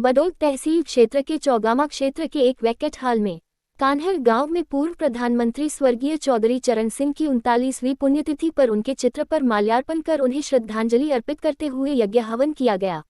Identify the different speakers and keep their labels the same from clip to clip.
Speaker 1: बडोद तहसील क्षेत्र के चौगामा क्षेत्र के एक वैकेट हॉल में कान्हर गांव में पूर्व प्रधानमंत्री स्वर्गीय चौधरी चरण सिंह की 39वीं पुण्यतिथि पर उनके चित्र पर माल्यार्पण कर उन्हें श्रद्धांजलि अर्पित करते हुए यज्ञ हवन किया गया।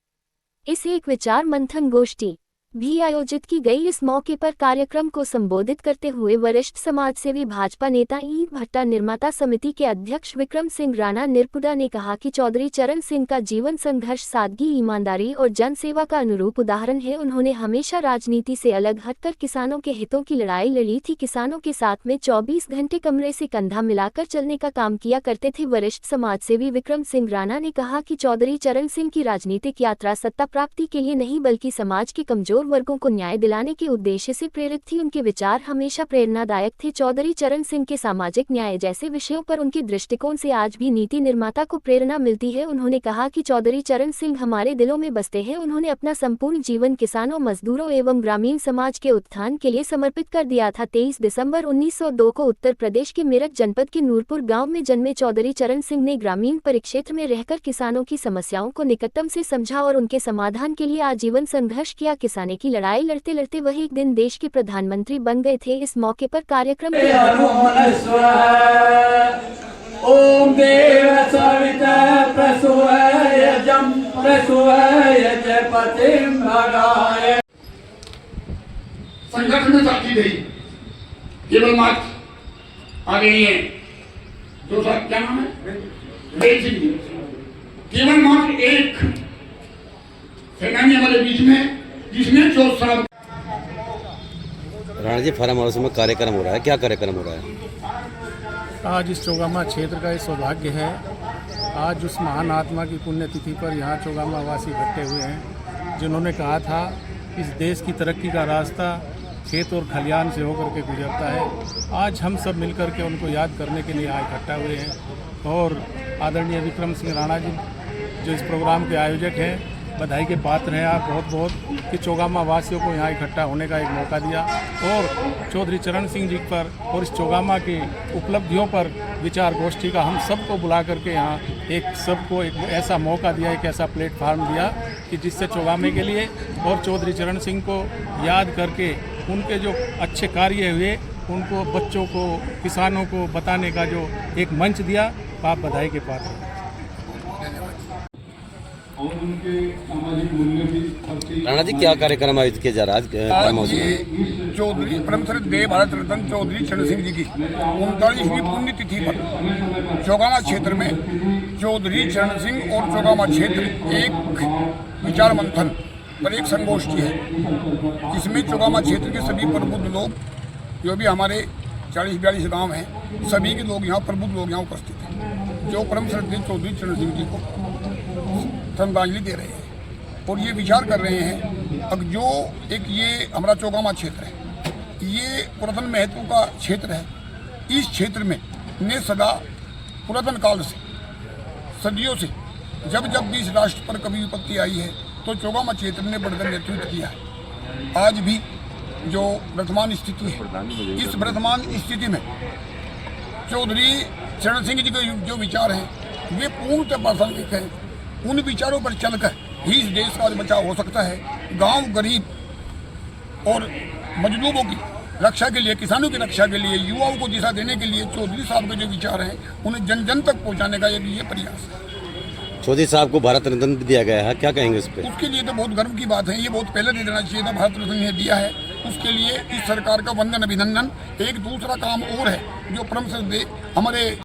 Speaker 1: इस एक विचार मंथन गोष्ठी भी आयोजित की गई। इस मौके पर कार्यक्रम को संबोधित करते हुए वरिष्ठ समाजसेवी भाजपा नेता ईंट भट्टा निर्माता समिति के अध्यक्ष विक्रम सिंह राणा निरपुड़ा ने कहा कि चौधरी चरण सिंह का जीवन संघर्ष, सादगी, ईमानदारी और जनसेवा का अनुरूप उदाहरण है। उन्होंने हमेशा राजनीति से अलग हटकर किसानों के हितों की लड़ाई लड़ी थी। किसानों के साथ में 24 घंटे कमरे से कंधा मिलाकर चलने का काम किया करते थे। वरिष्ठ समाजसेवी विक्रम सिंह राणा ने कहा कि चौधरी चरण सिंह की राजनीतिक यात्रा सत्ता प्राप्ति के लिए नहीं बल्कि समाज के कमजोर वर्गों को न्याय दिलाने के उद्देश्य से प्रेरित थी। उनके विचार हमेशा प्रेरणादायक थे। चौधरी चरण सिंह के सामाजिक न्याय जैसे विषयों पर उनके दृष्टिकोण से आज भी नीति निर्माता को प्रेरणा मिलती है। उन्होंने कहा कि चौधरी चरण सिंह हमारे दिलों में बसते हैं। उन्होंने अपना संपूर्ण जीवन किसानों, मजदूरों एवं ग्रामीण समाज के उत्थान के लिए समर्पित कर दिया था। 23 दिसंबर 1902 को उत्तर प्रदेश के मेरठ जनपद के नूरपुर गाँव में जन्मे चौधरी चरण सिंह ने ग्रामीण परिक्षेत्र में रहकर किसानों की समस्याओं को निकटतम से समझा और उनके समाधान के लिए आजीवन संघर्ष किया। किसानी की लड़ाई लड़ते लड़ते वह एक दिन देश के प्रधानमंत्री बन गए थे। इस मौके पर कार्यक्रम
Speaker 2: ओम देव सविता प्रसूयजं प्रसूयज पतिं भगाय।
Speaker 3: संगठन में साथी गई केवल मार्च आ गई है जो सर क्या नाम है वेल सिंह जी। केवल मार्च एक सेनानी हमारे बीच में जिसने 14 साल।
Speaker 4: राणा जी, फार्म हाउस में कार्यक्रम हो रहा है, क्या कार्यक्रम हो रहा है?
Speaker 5: आज इस चौगामा क्षेत्र का ये सौभाग्य है। आज उस महान आत्मा की पुण्यतिथि पर यहाँ चौगामा वासी इकट्ठे हुए हैं जिन्होंने कहा था इस देश की तरक्की का रास्ता खेत और खलियान से होकर के गुजरता है। आज हम सब मिलकर के उनको याद करने के लिए यहाँ इकट्ठा हुए हैं और आदरणीय विक्रम सिंह राणा जी जो इस प्रोग्राम के आयोजक हैं, बधाई के पात्र हैं आप बहुत बहुत कि चौगामा वासियों को यहाँ इकट्ठा होने का एक मौका दिया और चौधरी चरण सिंह जी पर और इस चौगामा की उपलब्धियों पर विचार गोष्ठी का हम सबको बुला करके यहाँ एक सबको एक ऐसा मौका दिया, एक ऐसा प्लेटफार्म दिया कि जिससे चौगामे के लिए और चौधरी चरण सिंह को याद करके उनके जो अच्छे कार्य हुए उनको बच्चों को, किसानों को बताने का जो एक मंच दिया, आप बधाई के पात्र हैं।
Speaker 3: और उनके सामाजिक मूल्य भी।
Speaker 4: राणा जी, क्या कार्यक्रम आयोजित किया जा रहा है आज?
Speaker 3: चौधरी परम श्रद्धेय देव भारत रत्न चौधरी चरण सिंह जी की 39वीं पुण्यतिथि पर चौगामा क्षेत्र में चौधरी चरण सिंह और चौगामा क्षेत्र एक विचार मंथन पर एक संगोष्ठी है। इसमें चौगामा क्षेत्र के सभी प्रबुद्ध लोग जो भी हमारे 40-42 गांव हैं, सभी के लोग यहाँ प्रबुद्ध लोग यहाँ उपस्थित हैं जो परम श्रद्धेय चौधरी चरण सिंह जी को श्रद्धांजलि दे रहे हैं और ये विचार कर रहे हैं। अब जो एक ये हमारा चौगामा क्षेत्र है, ये पुरातन महत्व का क्षेत्र है। इस क्षेत्र में ने सदा पुरातन काल से, सदियों से जब जब भी इस राष्ट्र पर कभी विपत्ति आई है तो चौगामा क्षेत्र ने बढ़कर नेतृत्व किया है। आज भी जो वर्तमान स्थिति है, इस वर्तमान स्थिति में चौधरी चरण सिंह जी के जो विचार हैं वे पूर्णतः प्रासंगिक हैं। उन विचारों पर चलकर ही इस देश का बचाव हो सकता है। गांव, गरीब और मजलूमों की रक्षा के लिए, किसानों की रक्षा के लिए, युवाओं को दिशा देने के लिए चौधरी साहब के जो विचार हैं उन्हें जन जन तक पहुंचाने का ये प्रयास है।
Speaker 4: चौधरी साहब को भारत रत्न दिया गया है, क्या कहेंगे उस पर?
Speaker 3: उसके लिए तो बहुत गर्व की बात है। ये बहुत पहले दे देना चाहिए था, भारत रत्न ने दिया है। उसके लिए इस सरकार का वंदन, अभिनंदन। एक दूसरा काम और है जो परम श्रद्धेय हमारे